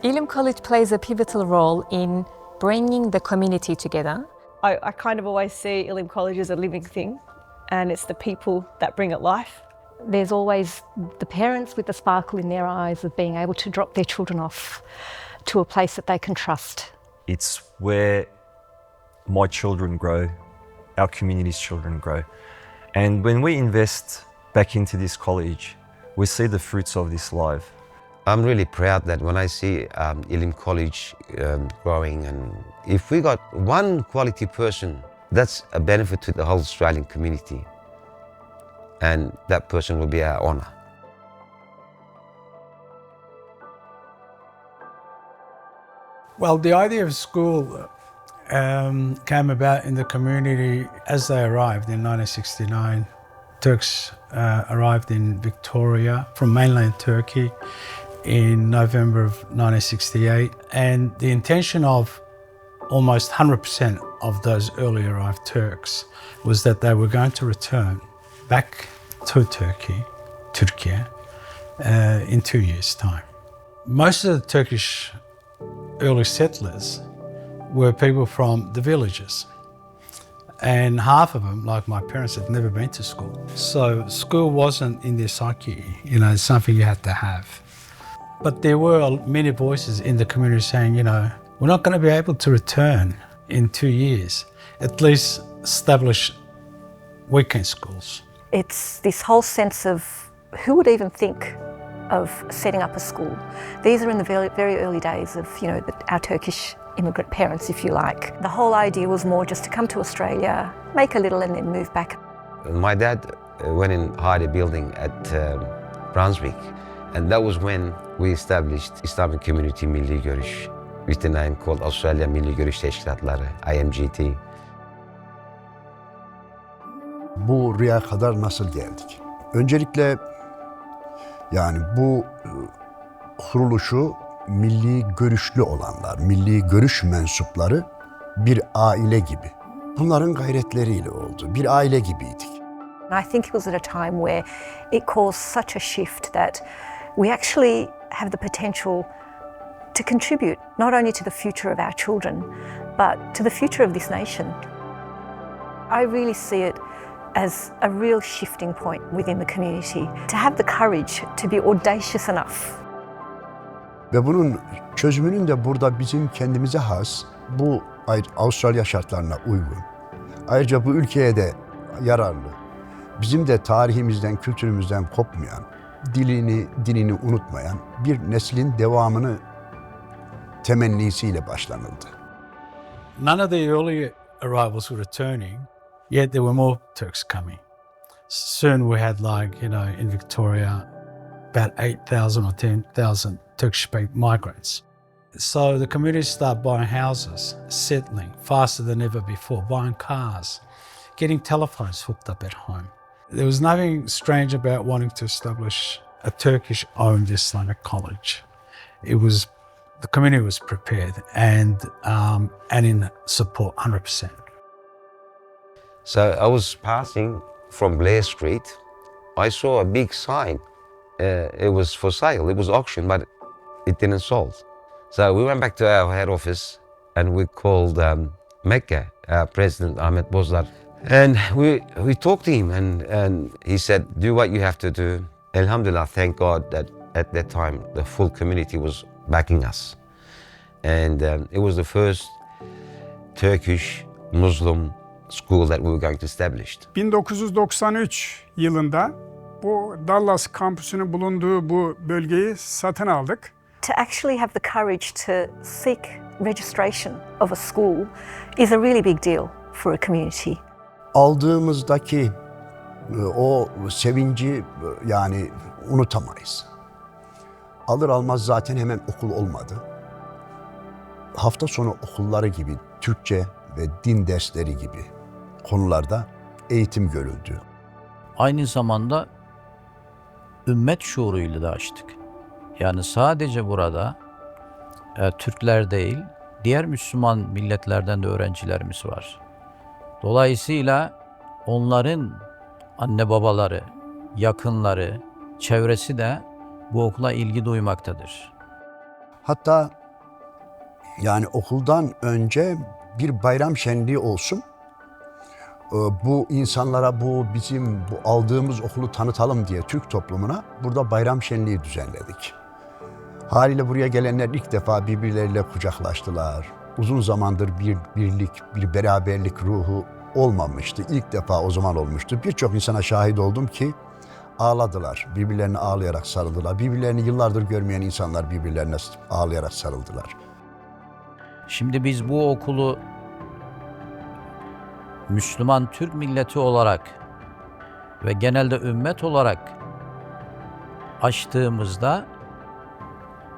Ilim College plays a pivotal role in bringing the community together. I kind of always see Ilim College as a living thing, and it's the people that bring it life. There's always the parents with the sparkle in their eyes of being able to drop their children off to a place that they can trust. It's where my children grow, our community's children grow. And when we invest back into this college, we see the fruits of this life. I'm really proud that when I see Ilim College growing, and if we got one quality person, that's a benefit to the whole Australian community. And that person will be our honour. Well, the idea of school came about in the community as they arrived in 1969. Turks arrived in Victoria from mainland Turkey in November of 1968, and the intention of almost 100% of those early arrived Turks was that they were going to return back to Turkey in 2 years' time. Most of the Turkish early settlers were people from the villages, and half of them, like my parents, had never been to school. So school wasn't in their psyche, it's something you had to have. But there were many voices in the community saying, we're not going to be able to return in 2 years, at least establish weekend schools. It's this whole sense of who would even think of setting up a school. These are in the very, very early days of, our Turkish immigrant parents, if you like. The whole idea was more just to come to Australia, make a little and then move back. My dad went and hired a building at Brunswick, and that was when we established Islamic Community Milli Görüş, with the name called Australia Milli Görüş Teşkilatları, IMGT. Bu rüya kadar nasıl geldik? Öncelikle bu kuruluşu milli görüşlü olanlar, milli görüş mensupları bir aile gibi. Bunların gayretleriyle oldu. Bir aile gibiydik. I think it was at a time where it caused such a shift that we actually have the potential to contribute not only to the future of our children, but to the future of this nation. I really see it as a real shifting point within the community, to have the courage to be audacious enough. Ve bunun çözümünün de burada bizim kendimize has, bu Avustralya şartlarına uygun. Ayrıca bu ülkeye de yararlı. Bizim de tarihimizden, kültürümüzden kopmayan, dinini unutmayan bir neslin devamını temennisiyle başlanıldı. None of the early arrivals were returning, yet there were more Turks coming. Soon we had in Victoria, about 8,000 or 10,000 Turkish migrants. So the community started buying houses, settling faster than ever before, buying cars, getting telephones hooked up at home. There was nothing strange about wanting to establish a Turkish-owned Islamic college. The community was prepared and in support 100%. So I was passing from Blair Street. I saw a big sign. It was for sale. It was auction, but it didn't sold. So we went back to our head office and we called Mecca, President Ahmet Bozlar. And we talked to him, and he said, do what you have to do. Alhamdulillah, thank God that at that time the full community was backing us. And it was the first Turkish Muslim school that we were going to establish. 1993 yılında bu Dallas kampüsünün bulunduğu bu bölgeyi satın aldık. To actually have the courage to seek registration of a school is a really big deal for a community. Aldığımızdaki o sevinci yani unutamayız. Alır almaz zaten hemen okul olmadı. Hafta sonu okulları gibi Türkçe ve din dersleri gibi konularda eğitim görüldü. Aynı zamanda ümmet şuuruyla da açtık. Yani sadece burada Türkler değil, diğer Müslüman milletlerden de öğrencilerimiz var. Dolayısıyla onların anne babaları, yakınları, çevresi de bu okula ilgi duymaktadır. Hatta yani okuldan önce bir bayram şenliği olsun. Bu insanlara bu aldığımız okulu tanıtalım diye Türk toplumuna burada bayram şenliği düzenledik. Haliyle buraya gelenler ilk defa birbirleriyle kucaklaştılar. Uzun zamandır bir birlik, bir beraberlik ruhu olmamıştı. İlk defa o zaman olmuştu. Birçok insana şahit oldum ki ağladılar. Birbirlerine ağlayarak sarıldılar. Birbirlerini yıllardır görmeyen insanlar birbirlerine ağlayarak sarıldılar. Şimdi biz bu okulu Müslüman Türk milleti olarak ve genelde ümmet olarak açtığımızda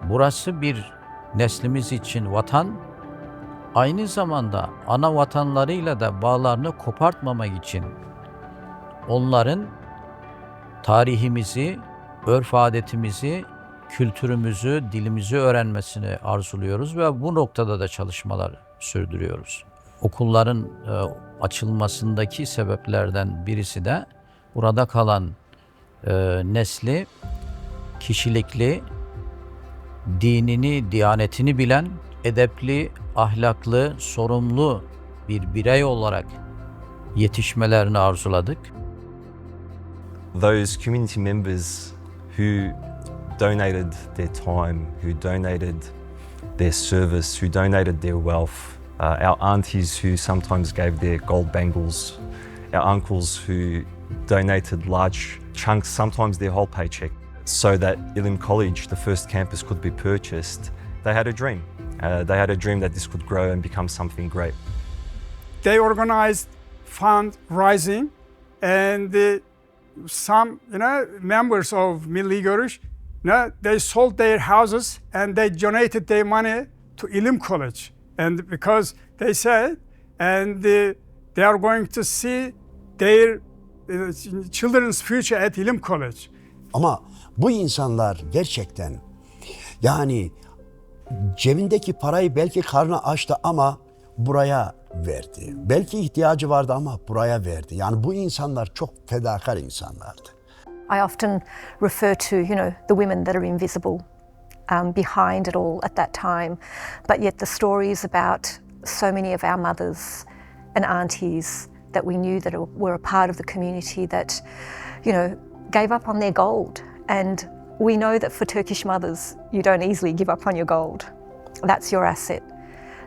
burası bir neslimiz için vatan, aynı zamanda ana vatanlarıyla da bağlarını kopartmamak için onların tarihimizi, örf adetimizi, kültürümüzü, dilimizi öğrenmesini arzuluyoruz ve bu noktada da çalışmalar sürdürüyoruz. Okulların açılmasındaki sebeplerden birisi de burada kalan nesli, kişilikli, dinini, diyanetini bilen, edepli, ahlaklı, sorumlu bir birey olarak yetişmelerini arzuladık. Those community members who donated their time, who donated their service, who donated their wealth, our aunties who sometimes gave their gold bangles, our uncles who donated large chunks, sometimes their whole paycheck, so that Ilim College, the first campus, could be purchased. They had a dream. They had a dream that this could grow and become something great. They organized fundraising, and some members of Milli Görüş, they sold their houses and they donated their money to Ilim College. And because they said, and they are going to see their children's future at Ilim College. Ama bu insanlar gerçekten yani cebindeki parayı belki karnı açtı ama buraya verdi. Belki ihtiyacı vardı ama buraya verdi. Yani bu insanlar çok fedakar insanlardı. I often refer to, the women that are invisible behind it all at that time, but yet the stories about so many of our mothers and aunties that we knew that were a part of the community that, gave up on their gold. And we know that for Turkish mothers, you don't easily give up on your gold. That's your asset.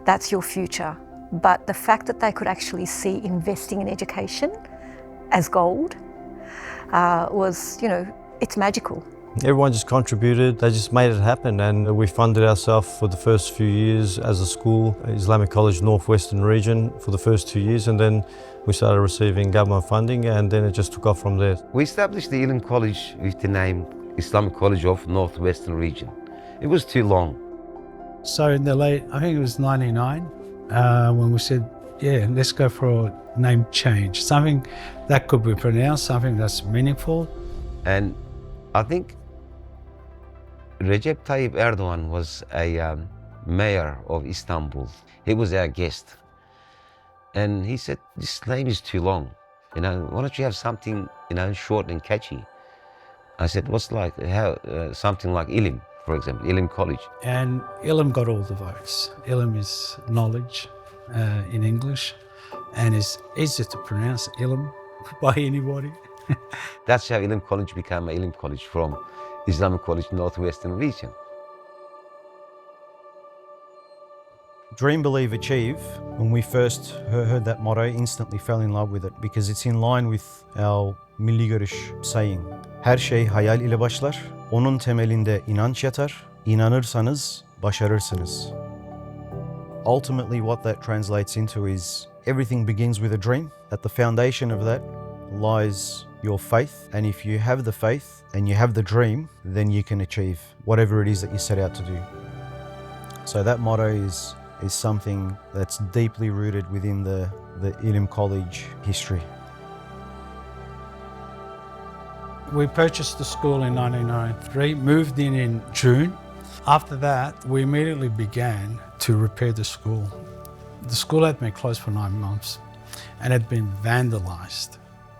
That's your future. But the fact that they could actually see investing in education as gold was, it's magical. Everyone just contributed, they just made it happen, and we funded ourselves for the first few years as a school, Islamic College Northwestern region for the first 2 years, and then we started receiving government funding, and then it just took off from there. We established the Ilim College with the name Islamic College of Northwestern Region. It was too long. So in the late, I think it was 99, when we said, yeah, let's go for a name change, something that could be pronounced, something that's meaningful. And I think Recep Tayyip Erdogan was a mayor of Istanbul. He was our guest. And he said, this name is too long. Why don't you have something, short and catchy? I said, something like Ilim, for example, Ilim College. And Ilim got all the votes. Ilim is knowledge in English. and it's easy to pronounce Ilim by anybody. That's how Ilim College became Ilim College, from Islamic College Northwestern region. Dream, believe, achieve. When we first heard that motto, instantly fell in love with it because it's in line with our milli görüş saying. Her şey hayal ile başlar. Onun temelinde inanç yatar. İnanırsanız başarırsınız. Ultimately, what that translates into is everything begins with a dream. At the foundation of that lies your faith. And if you have the faith and you have the dream, then you can achieve whatever it is that you set out to do. So that motto is something that's deeply rooted within the Ilim College history. We purchased the school in 1993, moved in June. After that, we immediately began to repair the school. The school had been closed for 9 months and had been vandalized.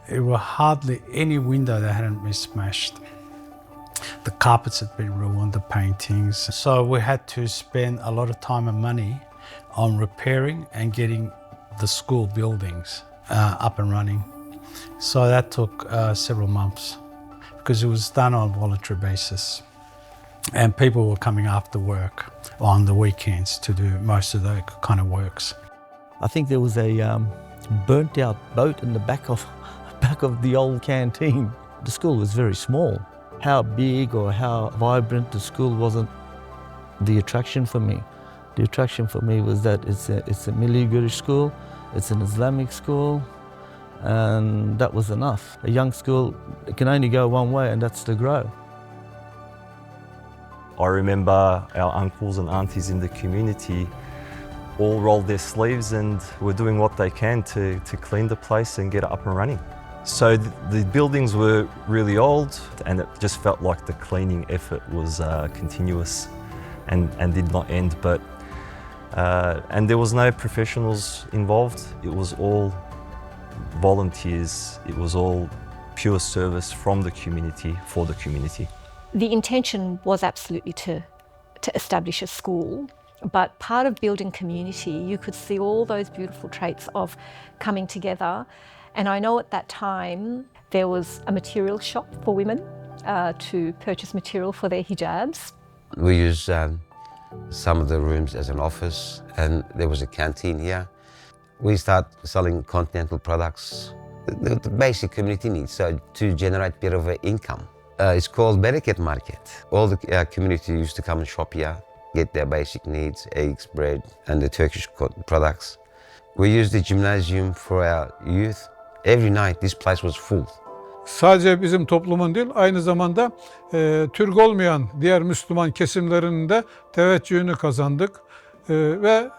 There were hardly any window that hadn't been smashed. The carpets had been ruined, the paintings. So we had to spend a lot of time and money on repairing and getting the school buildings up and running. So that took several months because it was done on a voluntary basis. And people were coming after work on the weekends to do most of the kind of works. I think there was a burnt out boat in the back of the old canteen. The school was very small. How big or how vibrant the school wasn't the attraction for me. The attraction for me was that it's a milli görüş school, it's an Islamic school, and that was enough. A young school, it can only go one way, and that's to grow. I remember our uncles and aunties in the community all rolled their sleeves and were doing what they can to clean the place and get it up and running. So the buildings were really old, and it just felt like the cleaning effort was continuous and did not end. And there was no professionals involved. It was all volunteers. It was all pure service from the community for the community. The intention was absolutely to establish a school, but part of building community, you could see all those beautiful traits of coming together. And I know at that time there was a material shop for women to purchase material for their hijabs. We used some of the rooms as an office, and there was a canteen here. We start selling continental products, the basic community needs, so to generate a bit of an income. It's called Bereket Market. All the community used to come and shop here, get their basic needs, eggs, bread, and the Turkish products. We used the gymnasium for our youth. Every night this place was full. Sadece bizim toplumun değil, aynı zamanda Türk olmayan diğer Müslüman kesimlerinin de teveccühünü kazandık. Ve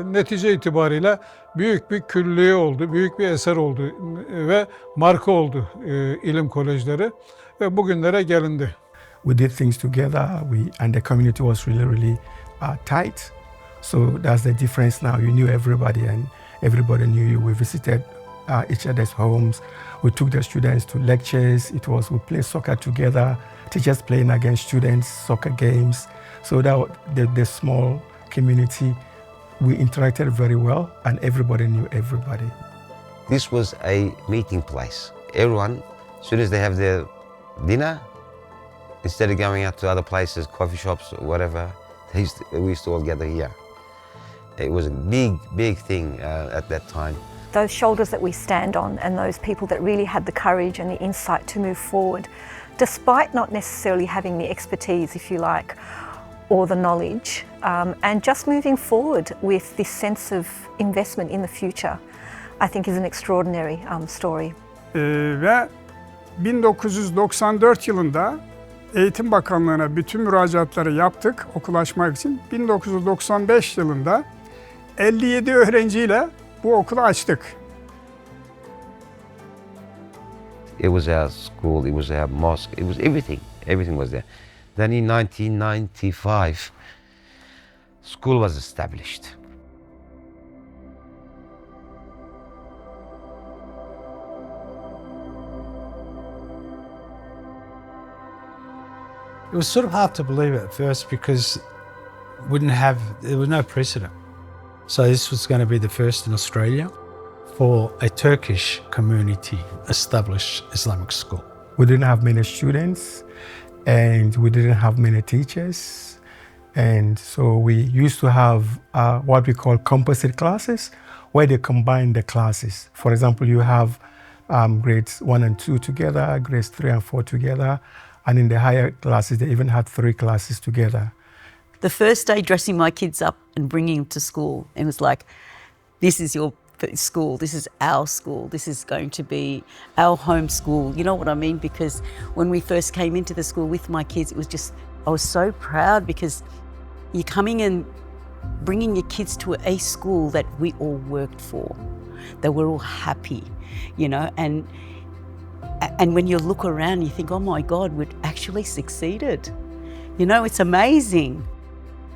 netice itibariyle büyük bir külliye oldu, büyük bir eser oldu ve marka oldu ilim kolejleri ve bugünlere gelindi. We did things together, and the community was really tight. So that's the difference now. You knew everybody and everybody knew you. We visited each other's homes. We took the students to lectures. We played soccer together, teachers playing against students, soccer games. So that the small community, we interacted very well and everybody knew everybody. This was a meeting place. Everyone, as soon as they have their dinner, instead of going out to other places, coffee shops or whatever, we used to all gather here. It was a big thing at that time. Those shoulders that we stand on and those people that really had the courage and the insight to move forward, despite not necessarily having the expertise, if you like, or the knowledge, and just moving forward with this sense of investment in the future, I think is an extraordinary story. Ve 1994 yılında Eğitim Bakanlığı'na bütün müracaatları yaptık okul açmak için. 1995 yılında 57 öğrenciyle bu okulu açtık. It was our school, it was our mosque, it was everything. Everything was there. Then in 1995, school was established. It was sort of hard to believe at first because there was no precedent. So this was going to be the first in Australia. for a Turkish community established Islamic school. We didn't have many students and we didn't have many teachers. And so we used to have what we call composite classes, where they combine the classes. For example, you have grades 1 and 2 together, grades 3 and 4 together, and in the higher classes, they even had 3 classes together. The first day dressing my kids up and bringing them to school, it was like, this is your school, this is our school, this is going to be our home school. You know what I mean? Because when we first came into the school with my kids, it was just, I was so proud because you're coming and bringing your kids to a school that we all worked for, that we're all happy, you know, and when you look around, you think, oh my God, we've actually succeeded. You know, it's amazing.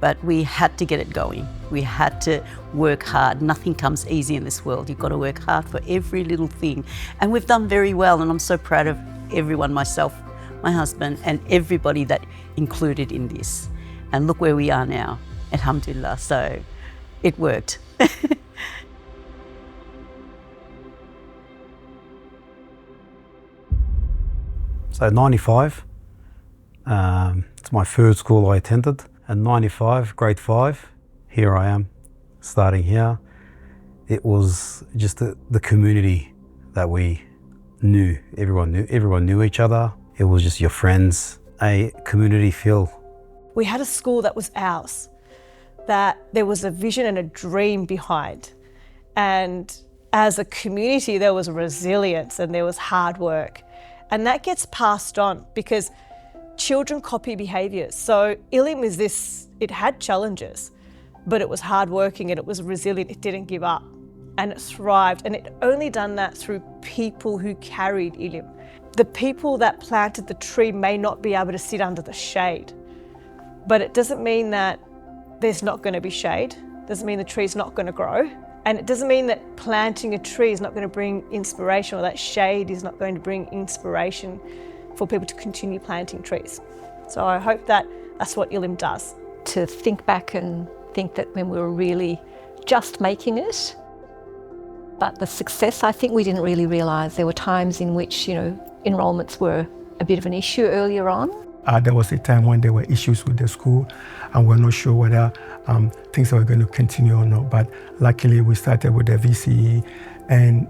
But we had to get it going. We had to work hard. Nothing comes easy in this world. You've got to work hard for every little thing. And we've done very well, and I'm so proud of everyone, myself, my husband, and everybody that included in this. And look where we are now, alhamdulillah. So it worked. So 95, it's my first school I attended. And 95, grade 5, here I am, starting here. It was just the community that we knew. Everyone knew each other. It was just your friends, a community feel. We had a school that was ours, that there was a vision and a dream behind. And as a community, there was resilience and there was hard work. And that gets passed on because children copy behaviours. So Ilim is this, it had challenges, but it was hardworking and it was resilient. It didn't give up and it thrived. And it only done that through people who carried Ilim. The people that planted the tree may not be able to sit under the shade, but it doesn't mean that there's not going to be shade. It doesn't mean the tree's not going to grow. And it doesn't mean that planting a tree is not going to bring inspiration, or that shade is not going to bring inspiration for people to continue planting trees. So I hope that that's what Ilim does. To think back and think that when we were really just making it, but the success, I think we didn't really realise. There were times in which, you know, enrolments were a bit of an issue earlier on. There was a time when there were issues with the school and we're not sure whether things were going to continue or not. But luckily we started with the VCE and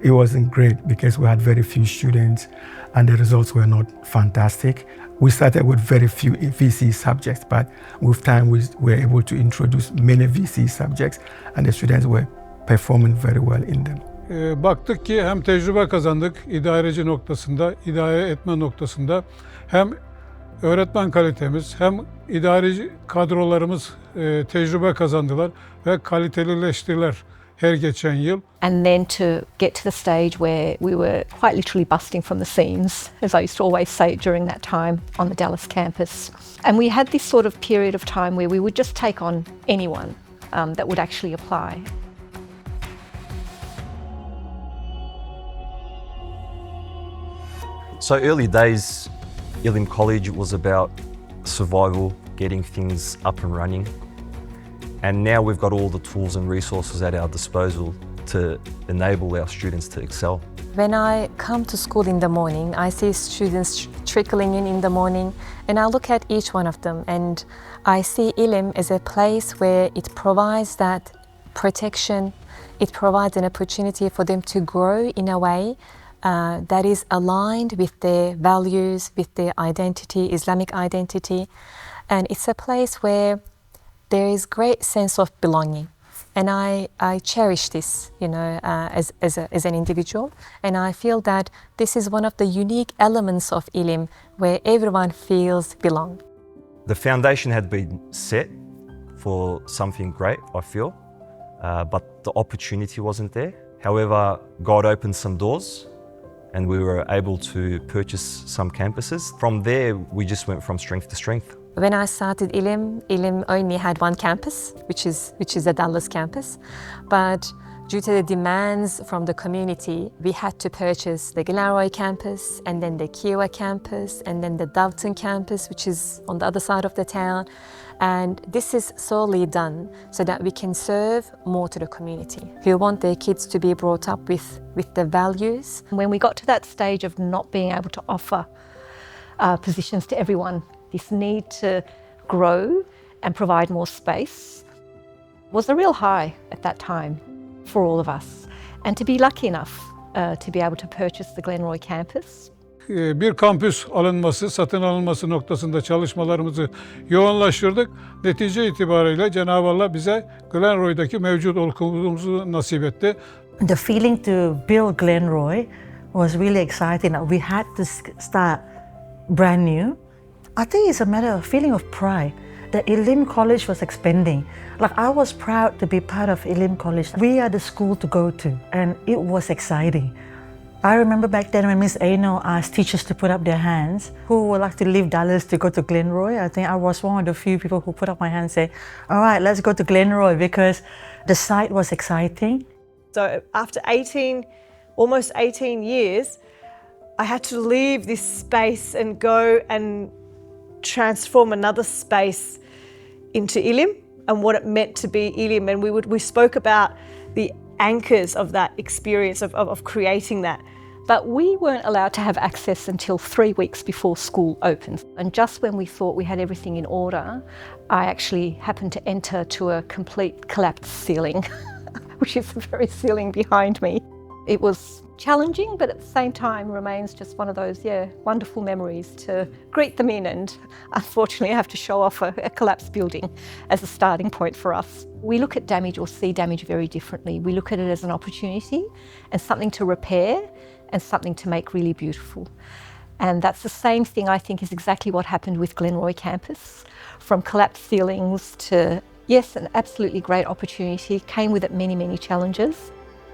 it wasn't great because we had very few students and the results were not fantastic. We started with very few VCE subjects, but with time we were able to introduce many VCE subjects and the students were performing very well in them. Baktık ki hem tecrübe kazandık idareci noktasında, idare etme noktasında, hem öğretmen kalitemiz hem idareci kadrolarımız tecrübe kazandılar ve kalitelileştiler her geçen yıl. And then to get to the stage where we were quite literally busting from the seams, as I used to always say during that time on the Dallas campus. And we had this sort of period of time where we would just take on anyone that would actually apply. So early days, Ilim College was about survival, getting things up and running. And now we've got all the tools and resources at our disposal to enable our students to excel. When I come to school in the morning, I see students trickling in the morning, and I look at each one of them and I see Ilim as a place where it provides that protection, it provides an opportunity for them to grow in a way that is aligned with their values, with their identity, Islamic identity. And it's a place where there is great sense of belonging. And I cherish this, you know, as an individual. And I feel that this is one of the unique elements of Ilim where everyone feels belong. The foundation had been set for something great, I feel, but the opportunity wasn't there. However, God opened some doors and we were able to purchase some campuses. From there, we just went from strength to strength. When I started Ilim only had one campus, which is the Dallas campus. But due to the demands from the community, we had to purchase the Glenroy campus, and then the Kiowa campus, and then the Downton campus, which is on the other side of the town. And this is solely done so that we can serve more to the community who want their kids to be brought up with the values. When we got to that stage of not being able to offer positions to everyone, this need to grow and provide more space was a real high at that time for all of us. And to be lucky enough to be able to purchase the Glenroy campus. Bir kampüs alınması, satın alınması noktasında çalışmalarımızı yoğunlaştırdık. Netice itibariyle Cenab-ı Allah bize Glenroy'daki mevcut okulumuzu nasip etti. The feeling to build Glenroy was really exciting. We had to start brand new. I think it's a matter of feeling of pride. The Ilim College was expanding. Like I was proud to be part of Ilim College. We are the school to go to, and it was exciting. I remember back then when Miss Aino asked teachers to put up their hands who would like to leave Dallas to go to Glenroy. I think I was one of the few people who put up my hand and say, all right, let's go to Glenroy, because the site was exciting. So after almost 18 years, I had to leave this space and go and transform another space into Ilim and what it meant to be Ilim. And we spoke about the anchors of that experience of creating that. But we weren't allowed to have access until 3 weeks before school opened. And just when we thought we had everything in order, I actually happened to enter to a complete collapsed ceiling, which is the very ceiling behind me. It was challenging, but at the same time remains just one of those, wonderful memories to greet them in, and unfortunately I have to show off a collapsed building as a starting point for us. We look at damage or see damage very differently. We look at it as an opportunity and something to repair and something to make really beautiful. And that's the same thing, I think, is exactly what happened with Glenroy campus. From collapsed ceilings to, yes, an absolutely great opportunity, came with it many, many challenges.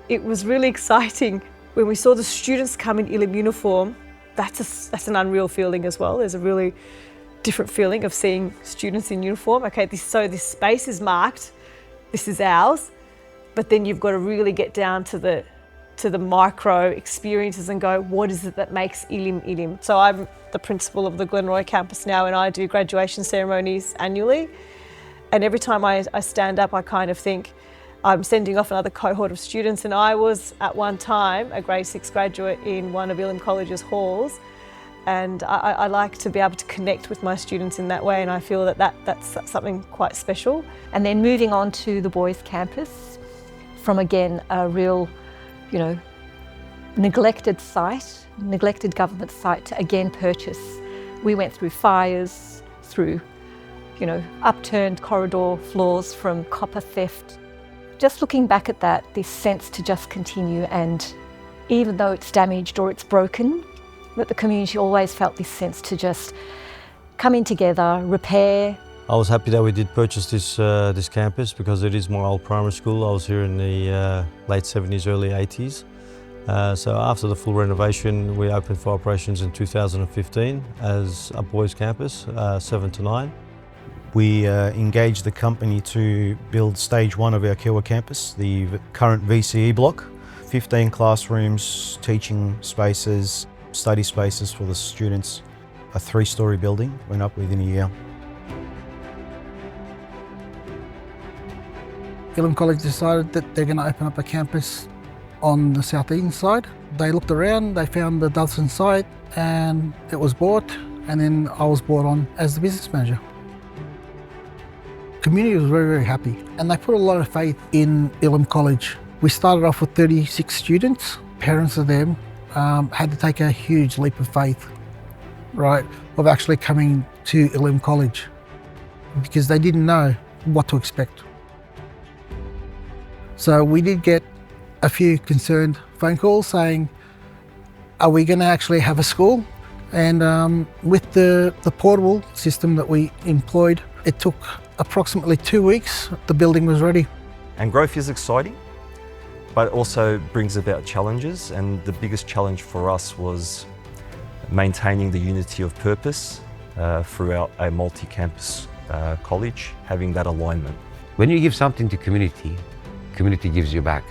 It was really exciting when we saw the students come in Ilim uniform. That's an unreal feeling as well. There's a really different feeling of seeing students in uniform. Okay, so this space is marked, this is ours, but then you've got to really get down to the micro experiences and go, what is it that makes Ilim Ilim? So I'm the principal of the Glenroy campus now, and I do graduation ceremonies annually. And every time I stand up, I kind of think, I'm sending off another cohort of students, and I was at one time a grade 6 graduate in one of Ilim College's halls, and I like to be able to connect with my students in that way, and I feel that's something quite special. And then moving on to the boys' campus, from again a real, neglected government site to again purchase. We went through fires, through, upturned corridor floors from copper theft. Just looking back at that, this sense to just continue, and even though it's damaged or it's broken, that the community always felt this sense to just come in together, repair. I was happy that we did purchase this campus, because it is my old primary school. I was here in the late 70s, early 80s. So after the full renovation, we opened for operations in 2015 as a boys' campus, 7 to 9. We engaged the company to build stage 1 of our Kiwa campus, the current VCE block. 15 classrooms, teaching spaces, study spaces for the students. A 3-storey building went up within a year. Ilim College decided that they're going to open up a campus on the southeastern side. They looked around, they found the Dulson site, and it was bought, and then I was brought on as the business manager. The community was very, very happy, and they put a lot of faith in Ilim College. We started off with 36 students. Parents of them had to take a huge leap of faith, right, of actually coming to Ilim College, because they didn't know what to expect. So we did get a few concerned phone calls saying, are we going to actually have a school? And with the portable system that we employed, it took approximately 2 weeks. The building was ready. And growth is exciting, but also brings about challenges. And the biggest challenge for us was maintaining the unity of purpose throughout a multi-campus college, having that alignment. When you give something to community gives you back.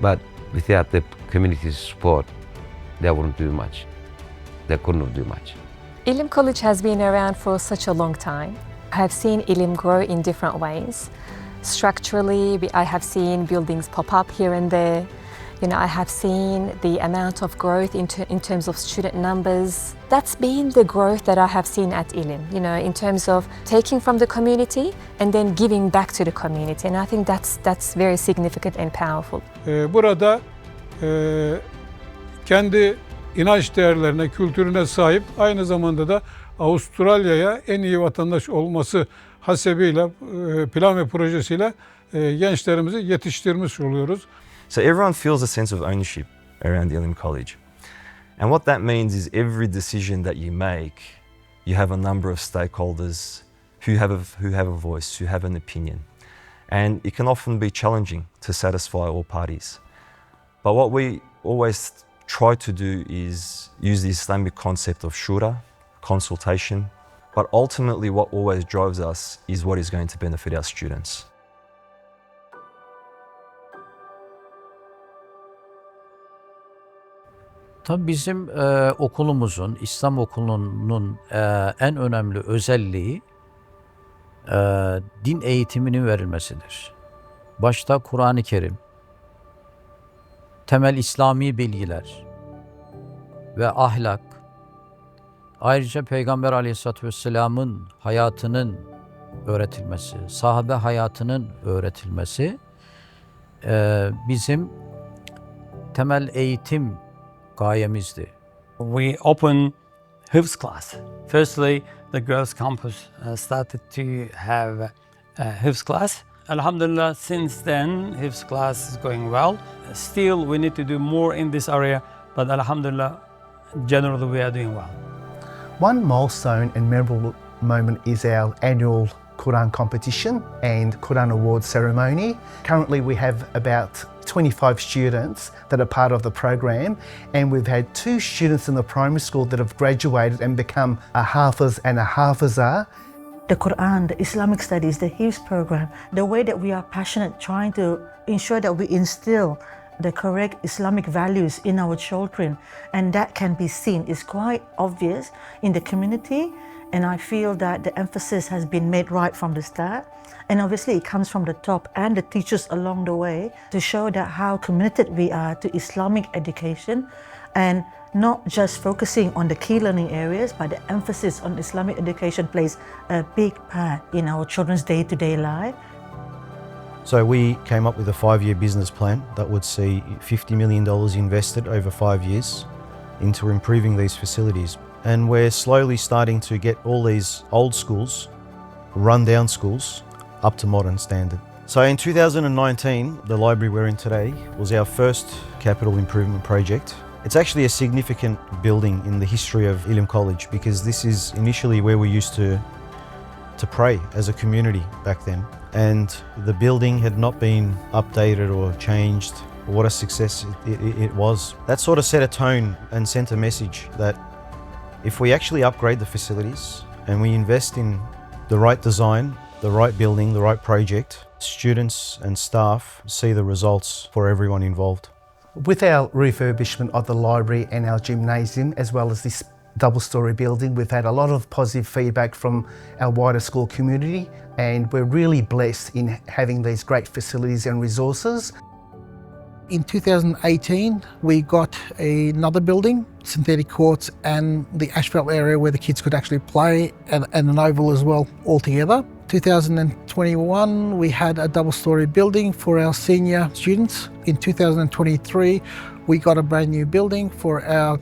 But without the community's support, they wouldn't do much. They couldn't do much. Ilim College has been around for such a long time, I have seen Ilim grow in different ways. Structurally, I have seen buildings pop up here and there. I have seen the amount of growth in terms of student numbers. That's been the growth that I have seen at Ilim, in terms of taking from the community and then giving back to the community. And I think that's very significant and powerful. Burada kendi inanç değerlerine, kültürüne sahip, aynı zamanda da Avustralya'ya en iyi vatandaş olması hasebiyle plan ve projesiyle gençlerimizi yetiştirmiş oluyoruz. So everyone feels a sense of ownership around Ilim College. And what that means is every decision that you make, you have a number of stakeholders who have a voice, who have an opinion. And it can often be challenging to satisfy all parties. But what we always try to do is use the Islamic concept of shura, consultation. But ultimately what always drives us is what is going to benefit our students. Tabii bizim okulumuzun, İslam okulunun en önemli özelliği din eğitiminin verilmesidir. Başta Kur'an-ı Kerim, temel İslami bilgiler ve ahlak, ayrıca Peygamber Aleyhisselatü Vesselam'ın hayatının öğretilmesi, sahabe hayatının öğretilmesi bizim temel eğitim gayemizdi. We opened Hifz class. Firstly, the girls' campus started to have Hifz class. Alhamdulillah, since then, Hifz class is going well. Still, we need to do more in this area, but Alhamdulillah, generally we are doing well. One milestone and memorable moment is our annual Quran competition and Quran award ceremony. Currently we have about 25 students that are part of the program, and we've had 2 students in the primary school that have graduated and become a Hafiz and a Hafiza. The Quran, the Islamic studies, the Hifz program, the way that we are passionate trying to ensure that we instill the correct Islamic values in our children, and that can be seen, is quite obvious in the community. And I feel that the emphasis has been made right from the start. And obviously it comes from the top and the teachers along the way to show that how committed we are to Islamic education, and not just focusing on the key learning areas, but the emphasis on Islamic education plays a big part in our children's day-to-day life. So we came up with a 5-year business plan that would see $50 million invested over 5 years into improving these facilities. And we're slowly starting to get all these old schools, run-down schools, up to modern standard. So in 2019, the library we're in today was our first capital improvement project. It's actually a significant building in the history of Ilim College, because this is initially where we used to pray as a community back then. And the building had not been updated or changed. What a success it was. That sort of set a tone and sent a message that if we actually upgrade the facilities and we invest in the right design, the right building, the right project, students and staff see the results for everyone involved. With our refurbishment of the library and our gymnasium, as well as this double-storey building, we've had a lot of positive feedback from our wider school community, and we're really blessed in having these great facilities and resources. In 2018, we got another building, synthetic courts and the asphalt area where the kids could actually play, and an oval as well altogether. 2021, we had a double-storey building for our senior students. In 2023, we got a brand new building for our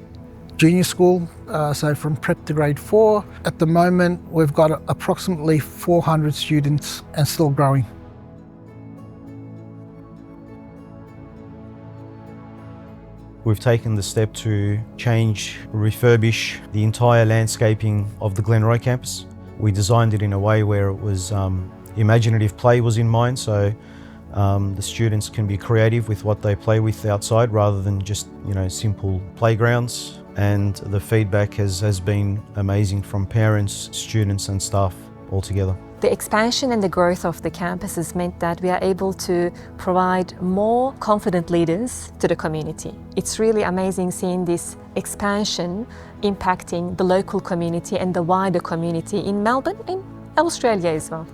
junior school, so from prep to grade 4. At the moment, we've got approximately 400 students and still growing. We've taken the step to refurbish the entire landscaping of the Glenroy campus. We designed it in a way where it was imaginative play was in mind, so the students can be creative with what they play with outside rather than just simple playgrounds. And the feedback has been amazing from parents, students and staff altogether. The expansion and the growth of the campus has meant that we are able to provide more confident leaders to the community. It's really amazing seeing this expansion impacting the local community and the wider community in Melbourne and Australia as well.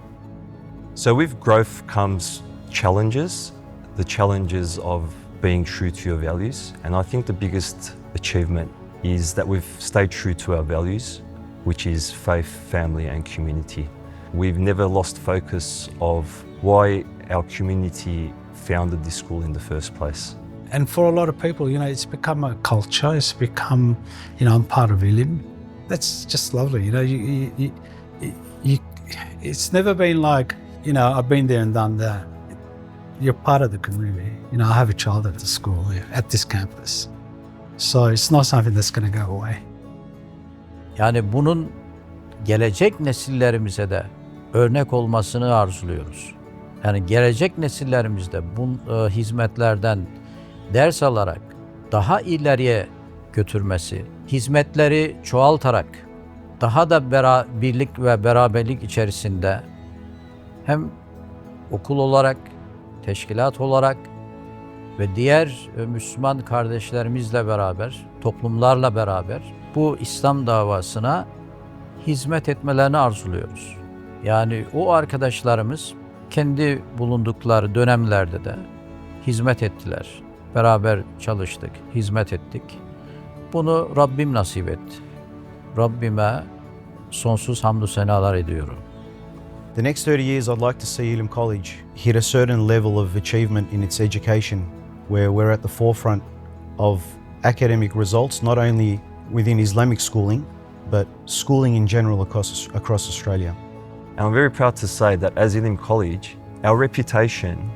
So with growth comes challenges, the challenges of being true to your values. And I think the biggest achievement is that we've stayed true to our values, which is faith, family and community. We've never lost focus of why our community founded this school in the first place. And for a lot of people, it's become a culture, it's become, I'm part of Ilim. That's just lovely, it's never been like, I've been there and done that. You're part of the community. I have a child at the school, at this campus. So it's not something that's going to go away. Yani bunun gelecek nesillerimize de örnek olmasını arzuluyoruz. Yani gelecek nesillerimiz de bu hizmetlerden ders alarak daha ileriye götürmesi, hizmetleri çoğaltarak daha da birlik ve beraberlik içerisinde hem okul olarak, teşkilat olarak ve diğer Müslüman kardeşlerimizle beraber, toplumlarla beraber bu İslam davasına hizmet etmelerini arzuluyoruz. Yani o arkadaşlarımız kendi bulundukları dönemlerde de hizmet ettiler. Beraber çalıştık, hizmet ettik. Bunu Rabbim nasip etti. Rabbime sonsuz hamdü senalar ediyorum. The next 30 years I'd like to see Ilim College hit a certain level of achievement in its education where we're at the forefront of academic results, not only within Islamic schooling, but schooling in general across Australia. And I'm very proud to say that as Ilim College, our reputation,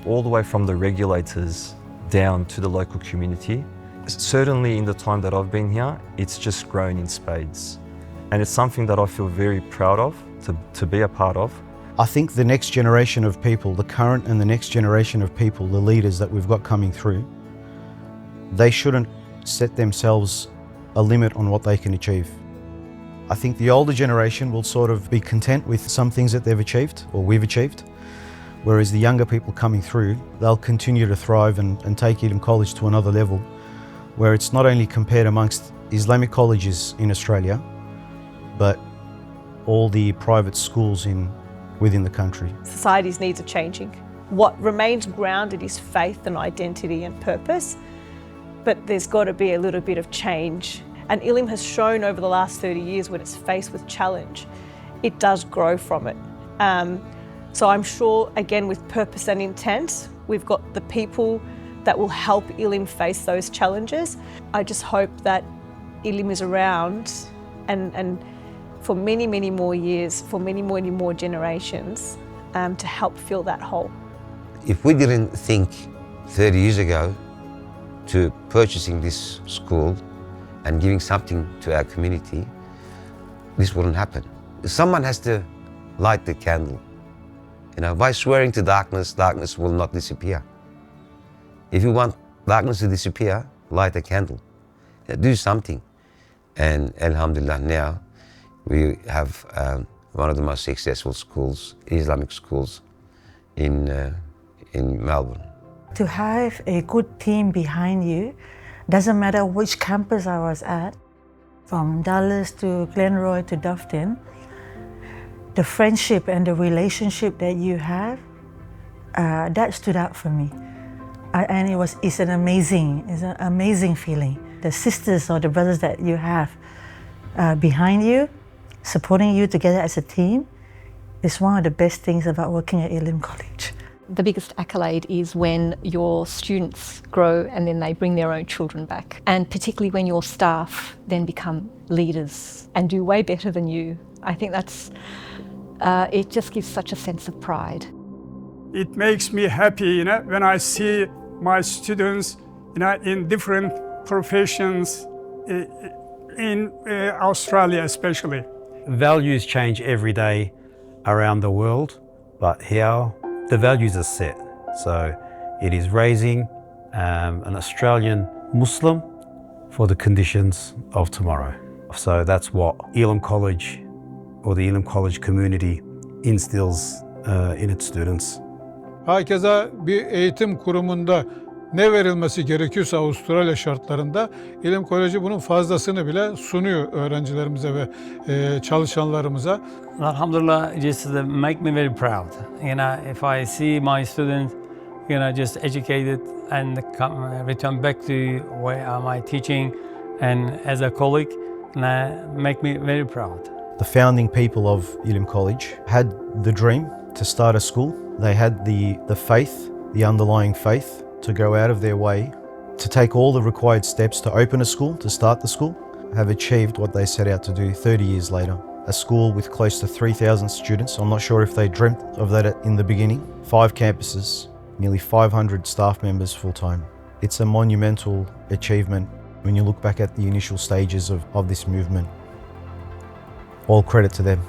all the way from the regulators down to the local community, certainly in the time that I've been here, it's just grown in spades. And it's something that I feel very proud of, to be a part of. I think the next generation of people, the current and the next generation of people, the leaders that we've got coming through, they shouldn't set themselves a limit on what they can achieve. I think the older generation will sort of be content with some things that they've achieved or we've achieved, whereas the younger people coming through, they'll continue to thrive and take Ilim College to another level, where it's not only compared amongst Islamic colleges in Australia, but all the private schools within the country. Society's needs are changing. What remains grounded is faith and identity and purpose, but there's got to be a little bit of change. And Ilim has shown over the last 30 years when it's faced with challenge, it does grow from it. So I'm sure, again, with purpose and intent, we've got the people that will help Ilim face those challenges. I just hope that Ilim is around and for many, many more years, for many more generations, to help fill that hole. If we didn't think 30 years ago to purchasing this school and giving something to our community, this wouldn't happen. Someone has to light the candle. By swearing to darkness, darkness will not disappear. If you want darkness to disappear, light a candle. Do something. And alhamdulillah, now we have one of the most successful schools, Islamic schools in Melbourne. To have a good team behind you, doesn't matter which campus I was at, from Dallas to Glenroy to Dufton, the friendship and the relationship that you have, that stood out for me. And it's an amazing feeling. The sisters or the brothers that you have behind you, supporting you together as a team, is one of the best things about working at Ilim College. The biggest accolade is when your students grow and then they bring their own children back. And particularly when your staff then become leaders and do way better than you. I think it just gives such a sense of pride. It makes me happy, when I see my students, in different professions, in Australia especially. Values change every day around the world, but here the values are set. So it is raising an Australian Muslim for the conditions of tomorrow. So that's what Ilim College or the Ilim College community instills in its students. Hakeza bir eğitim kurumunda ne verilmesi gerekiyorsa Avustralya şartlarında İlim Koleji bunun fazlasını bile sunuyor öğrencilerimize ve çalışanlarımıza. Alhamdulillah, just make me very proud. You know, if I see my students, you know, just educated and return back to where am I teaching and as a colleague, make me very proud. The founding people of Ilim College had the dream to start a school. They had the faith, the underlying faith, to go out of their way to take all the required steps to open a school, to start the school, have achieved what they set out to do 30 years later. A school with close to 3,000 students. I'm not sure if they dreamt of that in the beginning. 5 campuses, nearly 500 staff members full-time. It's a monumental achievement when you look back at the initial stages of this movement. All credit to them.